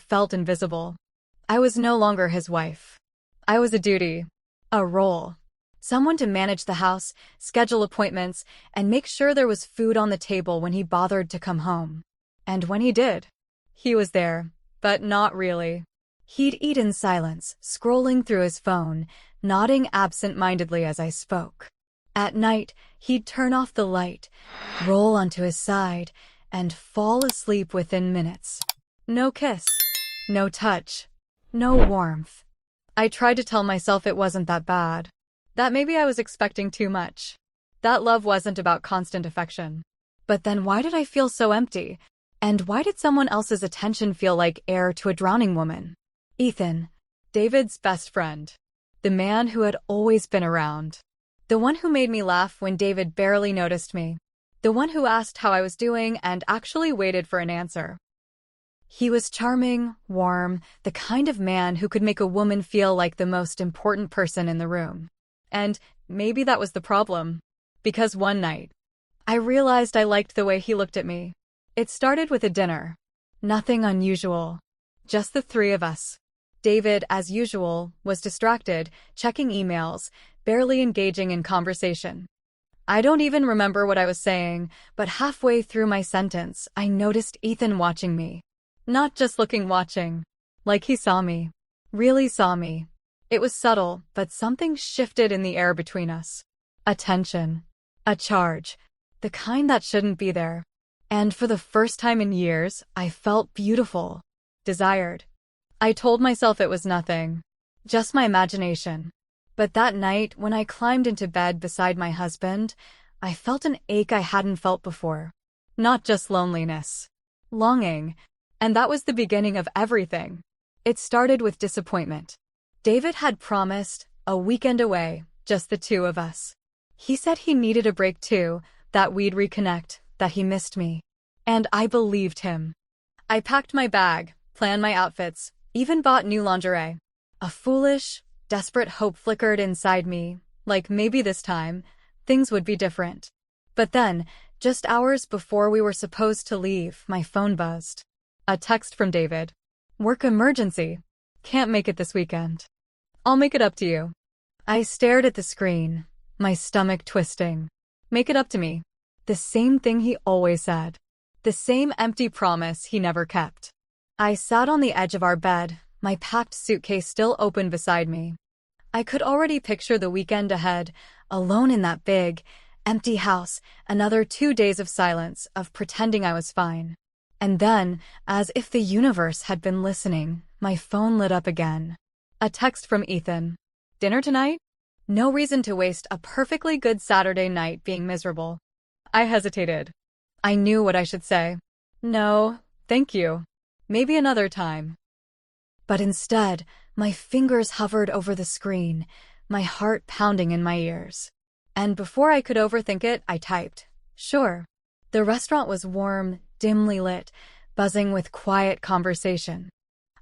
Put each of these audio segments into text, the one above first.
felt invisible. I was no longer his wife. I was a duty, a role. Someone to manage the house, schedule appointments, and make sure there was food on the table when he bothered to come home. And when he did, he was there, but not really. He'd eat in silence, scrolling through his phone, nodding absent-mindedly as I spoke. At night, he'd turn off the light, roll onto his side, and fall asleep within minutes. No kiss, no touch, no warmth. I tried to tell myself it wasn't that bad. That maybe I was expecting too much. That love wasn't about constant affection. But then why did I feel so empty? And why did someone else's attention feel like air to a drowning woman? Ethan, David's best friend. The man who had always been around. The one who made me laugh when David barely noticed me. The one who asked how I was doing and actually waited for an answer. He was charming, warm, the kind of man who could make a woman feel like the most important person in the room. And maybe that was the problem. Because one night, I realized I liked the way he looked at me. It started with a dinner. Nothing unusual. Just the three of us. David, as usual, was distracted, checking emails, barely engaging in conversation. I don't even remember what I was saying, but halfway through my sentence, I noticed Ethan watching me. Not just watching. Like he saw me. Really saw me. It was subtle, but something shifted in the air between us. A tension. A charge. The kind that shouldn't be there. And for the first time in years, I felt beautiful. Desired. I told myself it was nothing. Just my imagination. But that night, when I climbed into bed beside my husband, I felt an ache I hadn't felt before. Not just loneliness. Longing. And that was the beginning of everything. It started with disappointment. David had promised a weekend away, just the two of us. He said he needed a break too, that we'd reconnect, that he missed me. And I believed him. I packed my bag, planned my outfits, even bought new lingerie. A foolish, desperate hope flickered inside me, like maybe this time, things would be different. But then, just hours before we were supposed to leave, my phone buzzed. A text from David. Work emergency. Can't make it this weekend. I'll make it up to you. I stared at the screen, my stomach twisting. Make it up to me. The same thing he always said. The same empty promise he never kept. I sat on the edge of our bed, my packed suitcase still open beside me. I could already picture the weekend ahead, alone in that big, empty house, another 2 days of silence, of pretending I was fine. And then, as if the universe had been listening, my phone lit up again. A text from Ethan. Dinner tonight? No reason to waste a perfectly good Saturday night being miserable. I hesitated. I knew what I should say. No, thank you. Maybe another time. But instead, my fingers hovered over the screen, my heart pounding in my ears. And before I could overthink it, I typed, sure. The restaurant was warm, dimly lit, buzzing with quiet conversation.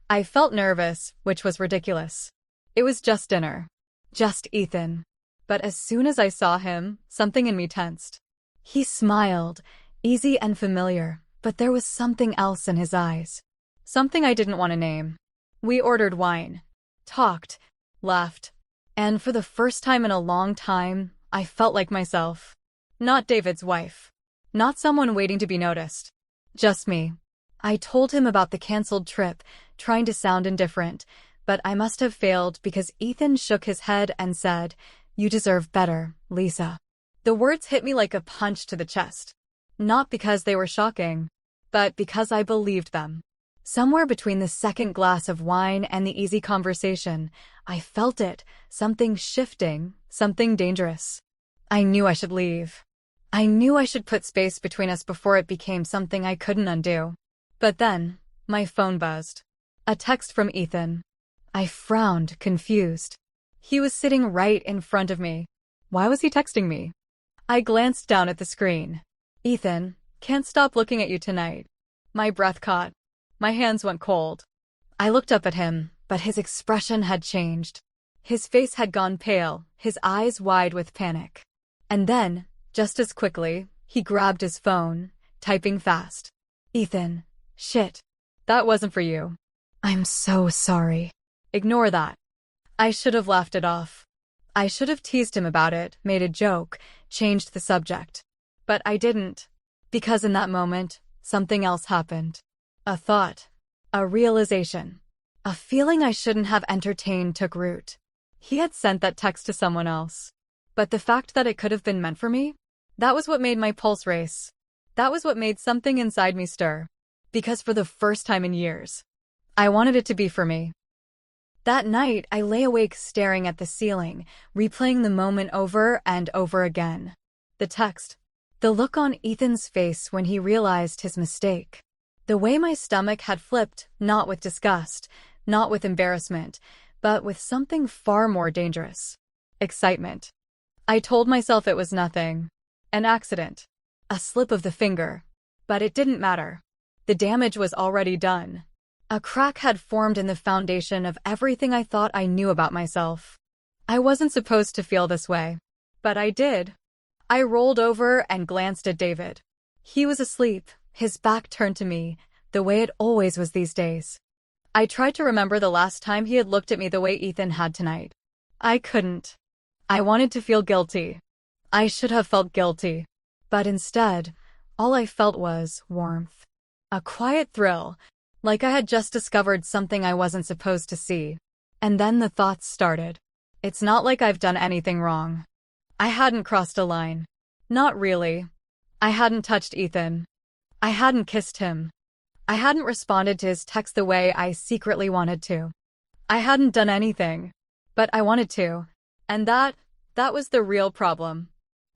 I felt nervous, which was ridiculous. It was just dinner. Just Ethan. But as soon as I saw him, something in me tensed. He smiled, easy and familiar, but there was something else in his eyes. Something I didn't want to name. We ordered wine, talked, laughed, and for the first time in a long time, I felt like myself. Not David's wife. Not someone waiting to be noticed. Just me. I told him about the canceled trip, trying to sound indifferent, but I must have failed because Ethan shook his head and said, "You deserve better, Lisa." The words hit me like a punch to the chest. Not because they were shocking, but because I believed them. Somewhere between the second glass of wine and the easy conversation, I felt it, something shifting, something dangerous. I knew I should leave. I knew I should put space between us before it became something I couldn't undo. But then, my phone buzzed. A text from Ethan. I frowned, confused. He was sitting right in front of me. Why was he texting me? I glanced down at the screen. Ethan, can't stop looking at you tonight. My breath caught. My hands went cold. I looked up at him, but his expression had changed. His face had gone pale, his eyes wide with panic. And then, just as quickly, he grabbed his phone, typing fast. Ethan, shit. That wasn't for you. I'm so sorry. Ignore that. I should have laughed it off. I should have teased him about it, made a joke, changed the subject. But I didn't. Because in that moment, something else happened. A thought. A realization. A feeling I shouldn't have entertained took root. He had sent that text to someone else. But the fact that it could have been meant for me? That was what made my pulse race. That was what made something inside me stir. Because for the first time in years, I wanted it to be for me. That night, I lay awake staring at the ceiling, replaying the moment over and over again. The text. The look on Ethan's face when he realized his mistake. The way my stomach had flipped, not with disgust, not with embarrassment, but with something far more dangerous. Excitement. I told myself it was nothing. An accident. A slip of the finger. But it didn't matter. The damage was already done. A crack had formed in the foundation of everything I thought I knew about myself. I wasn't supposed to feel this way. But I did. I rolled over and glanced at David. He was asleep, his back turned to me, the way it always was these days. I tried to remember the last time he had looked at me the way Ethan had tonight. I couldn't. I wanted to feel guilty. I should have felt guilty. But instead, all I felt was warmth. A quiet thrill, like I had just discovered something I wasn't supposed to see. And then the thoughts started. It's not like I've done anything wrong. I hadn't crossed a line. Not really. I hadn't touched Ethan. I hadn't kissed him. I hadn't responded to his text the way I secretly wanted to. I hadn't done anything. But I wanted to. And that was the real problem.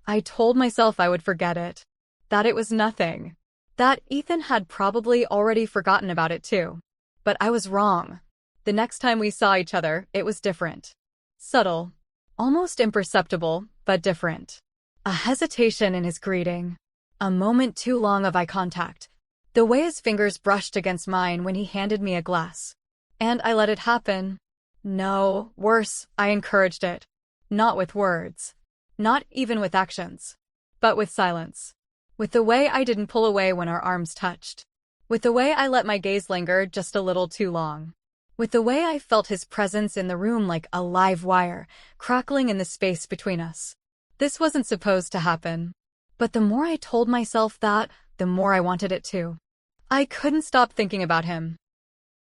I told myself I would forget it. That it was nothing. That Ethan had probably already forgotten about it too. But I was wrong. The next time we saw each other, it was different. Subtle. Almost imperceptible, but different. A hesitation in his greeting. A moment too long of eye contact. The way his fingers brushed against mine when he handed me a glass. And I let it happen. No, worse, I encouraged it. Not with words. Not even with actions. But with silence. With the way I didn't pull away when our arms touched. With the way I let my gaze linger just a little too long. With the way I felt his presence in the room like a live wire, crackling in the space between us. This wasn't supposed to happen. But the more I told myself that, the more I wanted it to. I couldn't stop thinking about him.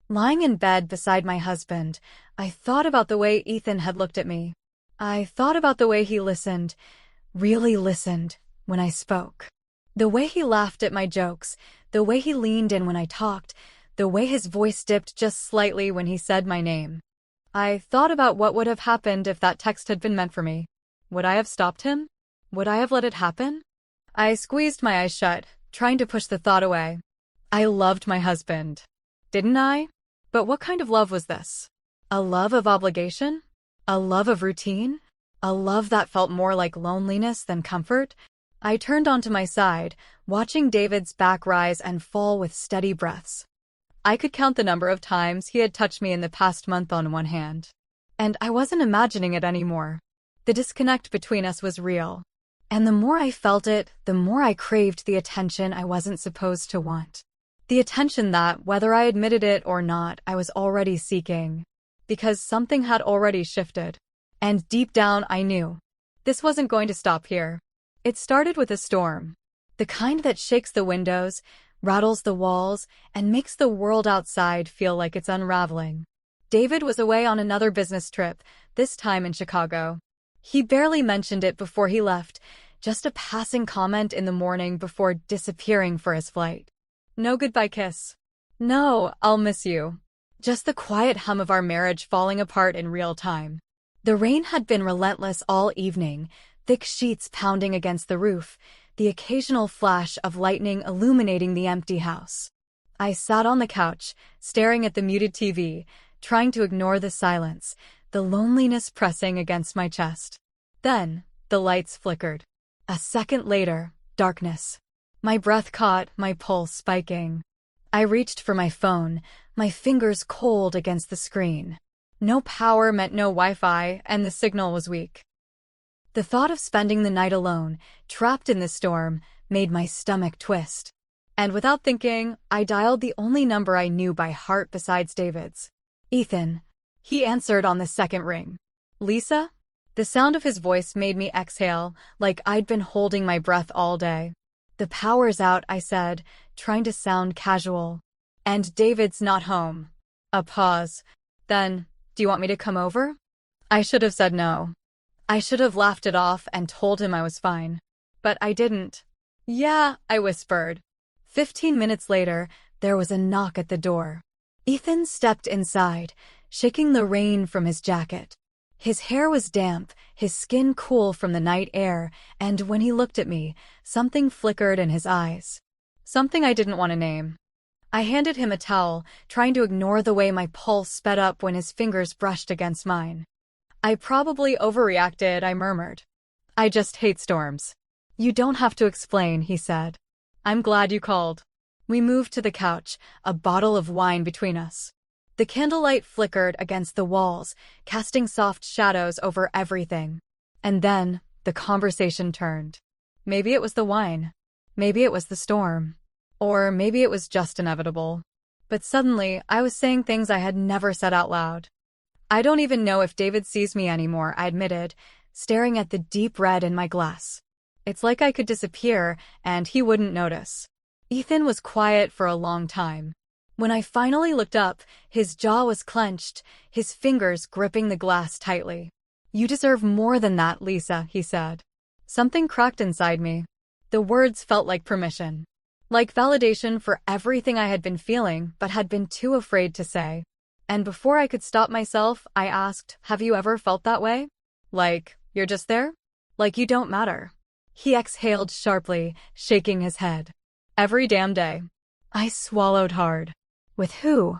Lying in bed beside my husband, I thought about the way Ethan had looked at me. I thought about the way he listened, really listened, when I spoke. The way he laughed at my jokes, the way he leaned in when I talked, the way his voice dipped just slightly when he said my name. I thought about what would have happened if that text had been meant for me. Would I have stopped him? Would I have let it happen? I squeezed my eyes shut, trying to push the thought away. I loved my husband. Didn't I? But what kind of love was this? A love of obligation? A love of routine? A love that felt more like loneliness than comfort? I turned onto my side, watching David's back rise and fall with steady breaths. I could count the number of times he had touched me in the past month on one hand. And I wasn't imagining it anymore. The disconnect between us was real. And the more I felt it, the more I craved the attention I wasn't supposed to want. The attention that, whether I admitted it or not, I was already seeking. Because something had already shifted. And deep down I knew. This wasn't going to stop here. It started with a storm. The kind that shakes the windows, rattles the walls, and makes the world outside feel like it's unraveling. David was away on another business trip, this time in Chicago. He barely mentioned it before he left, just a passing comment in the morning before disappearing for his flight. No goodbye kiss. No, I'll miss you. Just the quiet hum of our marriage falling apart in real time. The rain had been relentless all evening, thick sheets pounding against the roof, the occasional flash of lightning illuminating the empty house. I sat on the couch, staring at the muted TV, trying to ignore the silence, the loneliness pressing against my chest. Then, the lights flickered. A second later, darkness. My breath caught, my pulse spiking. I reached for my phone, my fingers cold against the screen. No power meant no Wi-Fi, and the signal was weak. The thought of spending the night alone, trapped in the storm, made my stomach twist. And without thinking, I dialed the only number I knew by heart besides David's. Ethan. He answered on the second ring. Lisa? The sound of his voice made me exhale, like I'd been holding my breath all day. The power's out, I said, trying to sound casual. And David's not home. A pause. Then, do you want me to come over? I should have said no. I should have laughed it off and told him I was fine. But I didn't. Yeah, I whispered. 15 minutes later, there was a knock at the door. Ethan stepped inside, shaking the rain from his jacket. His hair was damp, his skin cool from the night air, and when he looked at me, something flickered in his eyes. Something I didn't want to name. I handed him a towel, trying to ignore the way my pulse sped up when his fingers brushed against mine. I probably overreacted, I murmured. I just hate storms. You don't have to explain, he said. I'm glad you called. We moved to the couch, a bottle of wine between us. The candlelight flickered against the walls, casting soft shadows over everything. And then, the conversation turned. Maybe it was the wine. Maybe it was the storm. Or maybe it was just inevitable. But suddenly, I was saying things I had never said out loud. I don't even know if David sees me anymore, I admitted, staring at the deep red in my glass. It's like I could disappear, and he wouldn't notice. Ethan was quiet for a long time. When I finally looked up, his jaw was clenched, his fingers gripping the glass tightly. You deserve more than that, Lisa, he said. Something cracked inside me. The words felt like permission. Like validation for everything I had been feeling but had been too afraid to say. And before I could stop myself, I asked, have you ever felt that way? Like, you're just there? Like you don't matter. He exhaled sharply, shaking his head. Every damn day. I swallowed hard. With who?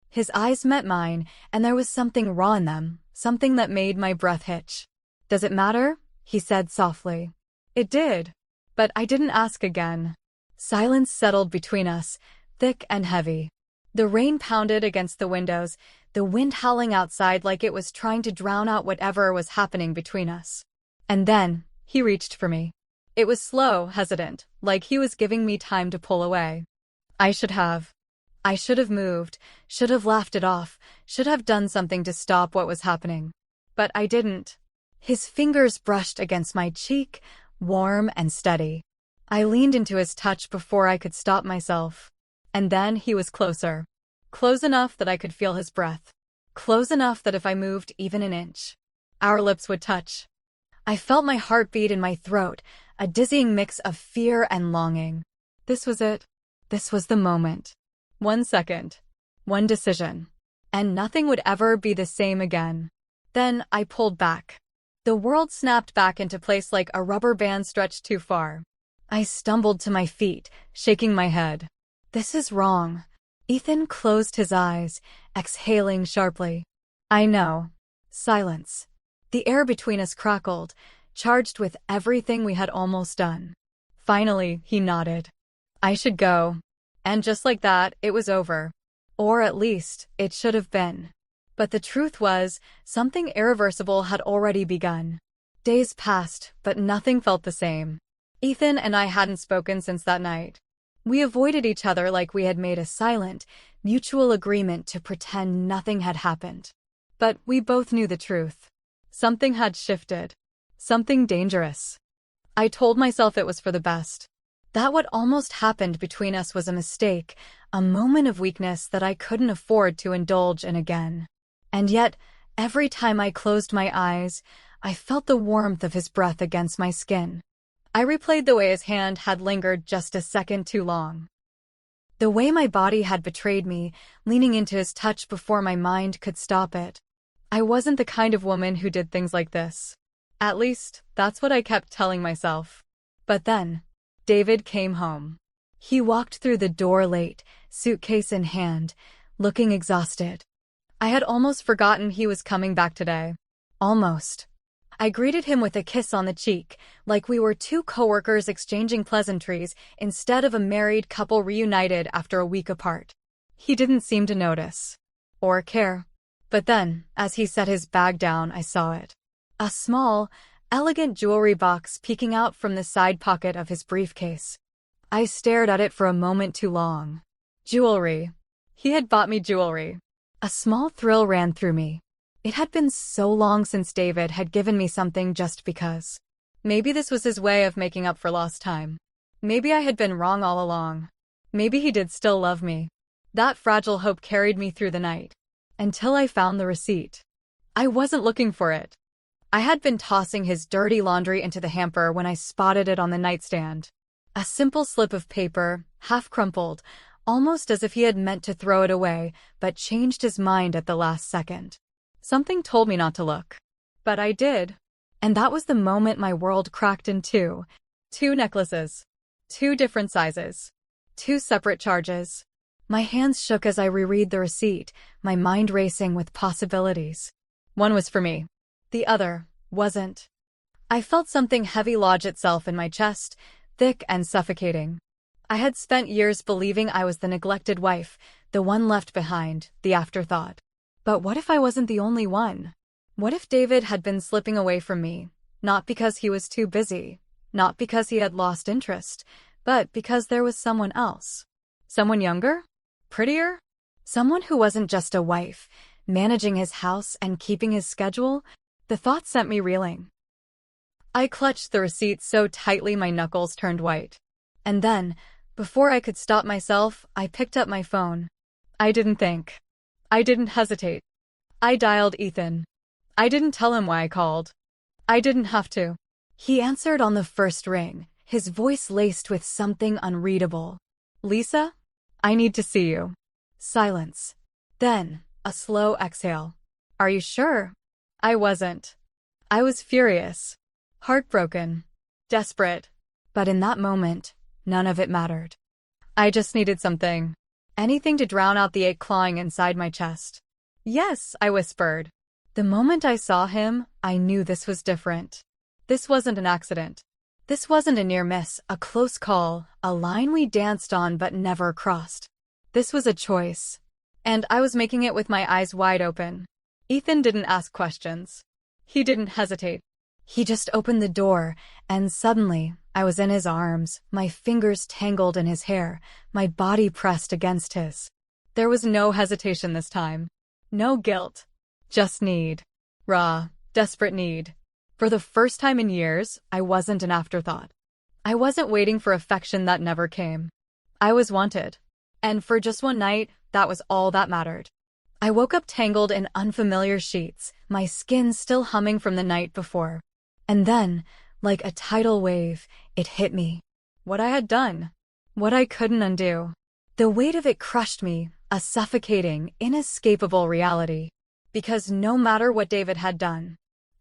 His eyes met mine, and there was something raw in them, something that made my breath hitch. Does it matter? He said softly. It did. But I didn't ask again. Silence settled between us, thick and heavy. The rain pounded against the windows, the wind howling outside like it was trying to drown out whatever was happening between us. And then, he reached for me. It was slow, hesitant, like he was giving me time to pull away. I should have moved, should have laughed it off, should have done something to stop what was happening. But I didn't. His fingers brushed against my cheek, warm and steady. I leaned into his touch before I could stop myself. And then he was closer. Close enough that I could feel his breath. Close enough that if I moved even an inch, our lips would touch. I felt my heart beat in my throat, a dizzying mix of fear and longing. This was it. This was the moment. 1 second. One decision. And nothing would ever be the same again. Then I pulled back. The world snapped back into place like a rubber band stretched too far. I stumbled to my feet, shaking my head. This is wrong. Ethan closed his eyes, exhaling sharply. I know. Silence. The air between us crackled, charged with everything we had almost done. Finally, he nodded. I should go. And just like that, it was over. Or at least, it should have been. But the truth was, something irreversible had already begun. Days passed, but nothing felt the same. Ethan and I hadn't spoken since that night. We avoided each other like we had made a silent, mutual agreement to pretend nothing had happened. But we both knew the truth. Something had shifted. Something dangerous. I told myself it was for the best. That what almost happened between us was a mistake, a moment of weakness that I couldn't afford to indulge in again. And yet, every time I closed my eyes, I felt the warmth of his breath against my skin. I replayed the way his hand had lingered just a second too long. The way my body had betrayed me, leaning into his touch before my mind could stop it. I wasn't the kind of woman who did things like this. At least, that's what I kept telling myself. But then, David came home. He walked through the door late, suitcase in hand, looking exhausted. I had almost forgotten he was coming back today. Almost. I greeted him with a kiss on the cheek, like we were two coworkers exchanging pleasantries instead of a married couple reunited after a week apart. He didn't seem to notice. Or care. But then, as he set his bag down, I saw it. A small, elegant jewelry box peeking out from the side pocket of his briefcase. I stared at it for a moment too long. Jewelry. He had bought me jewelry. A small thrill ran through me. It had been so long since David had given me something just because. Maybe this was his way of making up for lost time. Maybe I had been wrong all along. Maybe he did still love me. That fragile hope carried me through the night. Until I found the receipt. I wasn't looking for it. I had been tossing his dirty laundry into the hamper when I spotted it on the nightstand. A simple slip of paper, half crumpled, almost as if he had meant to throw it away, but changed his mind at the last second. Something told me not to look. But I did. And that was the moment my world cracked in two. 2 necklaces. 2 different sizes. 2 separate charges. My hands shook as I reread the receipt, my mind racing with possibilities. One was for me. The other wasn't. I felt something heavy lodge itself in my chest, thick and suffocating. I had spent years believing I was the neglected wife, the one left behind, the afterthought. But what if I wasn't the only one? What if David had been slipping away from me, not because he was too busy, not because he had lost interest, but because there was someone else? Someone younger? Prettier? Someone who wasn't just a wife, managing his house and keeping his schedule? The thought sent me reeling. I clutched the receipt so tightly my knuckles turned white. And then, before I could stop myself, I picked up my phone. I didn't think. I didn't hesitate. I dialed Ethan. I didn't tell him why I called. I didn't have to. He answered on the first ring, his voice laced with something unreadable. Lisa? I need to see you. Silence. Then, a slow exhale. Are you sure? I wasn't. I was furious. Heartbroken. Desperate. But in that moment, none of it mattered. I just needed something. Anything to drown out the ache clawing inside my chest. Yes, I whispered. The moment I saw him, I knew this was different. This wasn't an accident. This wasn't a near miss, a close call, a line we danced on but never crossed. This was a choice. And I was making it with my eyes wide open. Ethan didn't ask questions. He didn't hesitate. He just opened the door, and suddenly, I was in his arms, my fingers tangled in his hair, my body pressed against his. There was no hesitation this time. No guilt. Just need. Raw, desperate need. For the first time in years, I wasn't an afterthought. I wasn't waiting for affection that never came. I was wanted. And for just one night, that was all that mattered. I woke up tangled in unfamiliar sheets, my skin still humming from the night before. And then, like a tidal wave, it hit me. What I had done. What I couldn't undo. The weight of it crushed me, a suffocating, inescapable reality. Because no matter what David had done,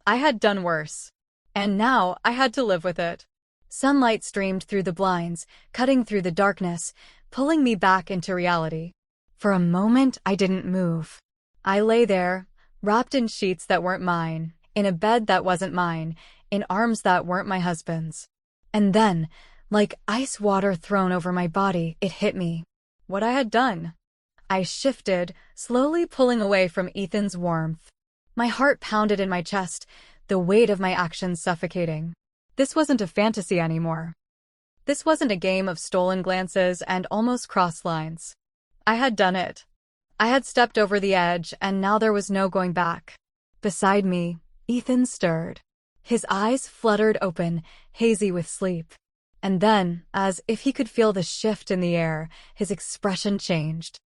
I had done worse. And now I had to live with it. Sunlight streamed through the blinds, cutting through the darkness, pulling me back into reality. For a moment, I didn't move. I lay there, wrapped in sheets that weren't mine, in a bed that wasn't mine, in arms that weren't my husband's. And then, like ice water thrown over my body, it hit me. What I had done. I shifted, slowly pulling away from Ethan's warmth. My heart pounded in my chest, the weight of my actions suffocating. This wasn't a fantasy anymore. This wasn't a game of stolen glances and almost crossed lines. I had done it. I had stepped over the edge, and now there was no going back. Beside me, Ethan stirred. His eyes fluttered open, hazy with sleep. And then, as if he could feel the shift in the air, his expression changed.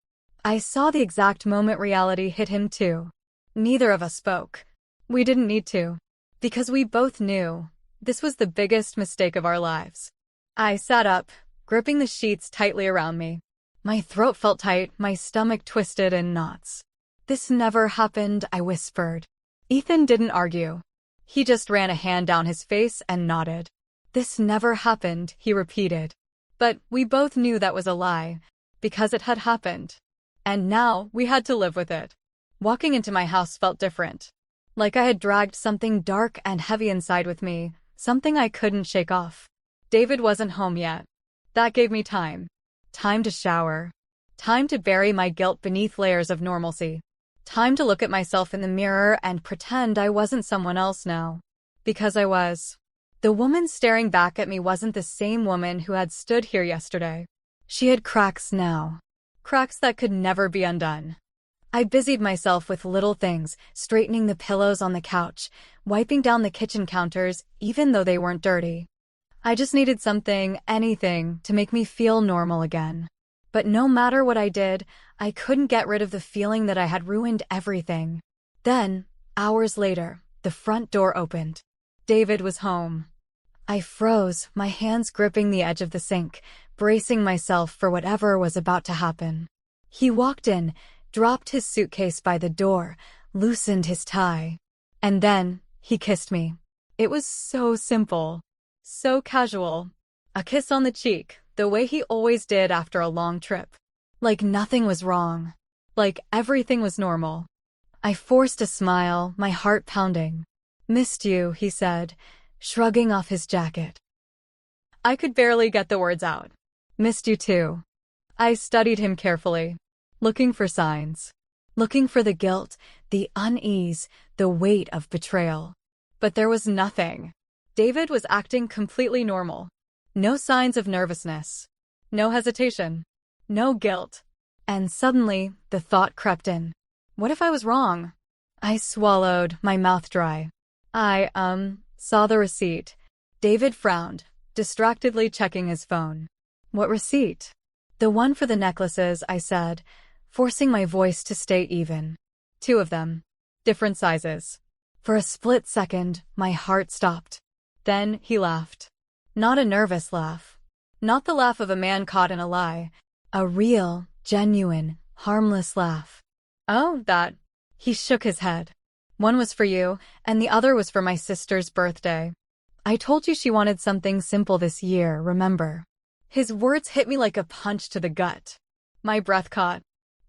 I saw the exact moment reality hit him too. Neither of us spoke. We didn't need to. Because we both knew this was the biggest mistake of our lives. I sat up, gripping the sheets tightly around me. My throat felt tight, my stomach twisted in knots. This never happened, I whispered. Ethan didn't argue. He just ran a hand down his face and nodded. This never happened, he repeated. But we both knew that was a lie, because it had happened. And now we had to live with it. Walking into my house felt different. Like I had dragged something dark and heavy inside with me, something I couldn't shake off. David wasn't home yet. That gave me time. Time to shower. Time to bury my guilt beneath layers of normalcy. Time to look at myself in the mirror and pretend I wasn't someone else now. Because I was. The woman staring back at me wasn't the same woman who had stood here yesterday. She had cracks now. Cracks that could never be undone. I busied myself with little things, straightening the pillows on the couch, wiping down the kitchen counters, even though they weren't dirty. I just needed something, anything, to make me feel normal again. But no matter what I did, I couldn't get rid of the feeling that I had ruined everything. Then, hours later, the front door opened. David was home. I froze, my hands gripping the edge of the sink, bracing myself for whatever was about to happen. He walked in, dropped his suitcase by the door, loosened his tie. And then, he kissed me. It was so simple. So casual. A kiss on the cheek, the way he always did after a long trip. Like nothing was wrong. Like everything was normal. I forced a smile, my heart pounding. "Missed you," he said, shrugging off his jacket. I could barely get the words out. "Missed you too." I studied him carefully, looking for signs. Looking for the guilt, the unease, the weight of betrayal. But there was nothing. David was acting completely normal. No signs of nervousness. No hesitation. No guilt. And suddenly, the thought crept in. What if I was wrong? I swallowed, my mouth dry. I saw the receipt. David frowned, distractedly checking his phone. "What receipt?" "The one for the necklaces," I said, forcing my voice to stay even. "2 of them. Different sizes." For a split second, my heart stopped. Then he laughed. Not a nervous laugh. Not the laugh of a man caught in a lie. A real, genuine, harmless laugh. "Oh, that." He shook his head. "One was for you, and the other was for my sister's birthday. I told you she wanted something simple this year, remember?" His words hit me like a punch to the gut. My breath caught.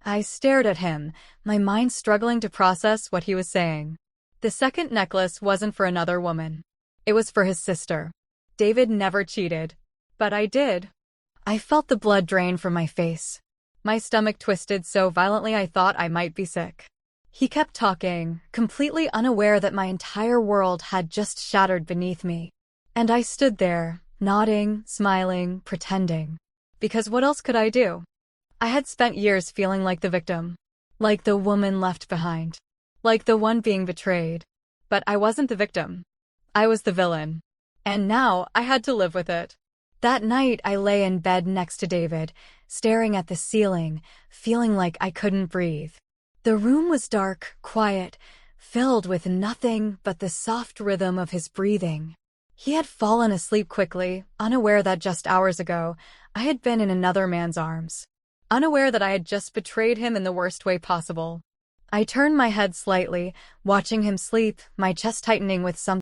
I stared at him, my mind struggling to process what he was saying. The second necklace wasn't for another woman. It was for his sister. David never cheated. But I did. I felt the blood drain from my face. My stomach twisted so violently I thought I might be sick. He kept talking, completely unaware that my entire world had just shattered beneath me. And I stood there, nodding, smiling, pretending. Because what else could I do? I had spent years feeling like the victim. Like the woman left behind. Like the one being betrayed. But I wasn't the victim. I was the villain. And now I had to live with it. That night I lay in bed next to David, staring at the ceiling, feeling like I couldn't breathe. The room was dark, quiet, filled with nothing but the soft rhythm of his breathing. He had fallen asleep quickly, unaware that just hours ago, I had been in another man's arms. Unaware that I had just betrayed him in the worst way possible. I turned my head slightly, watching him sleep, my chest tightening with something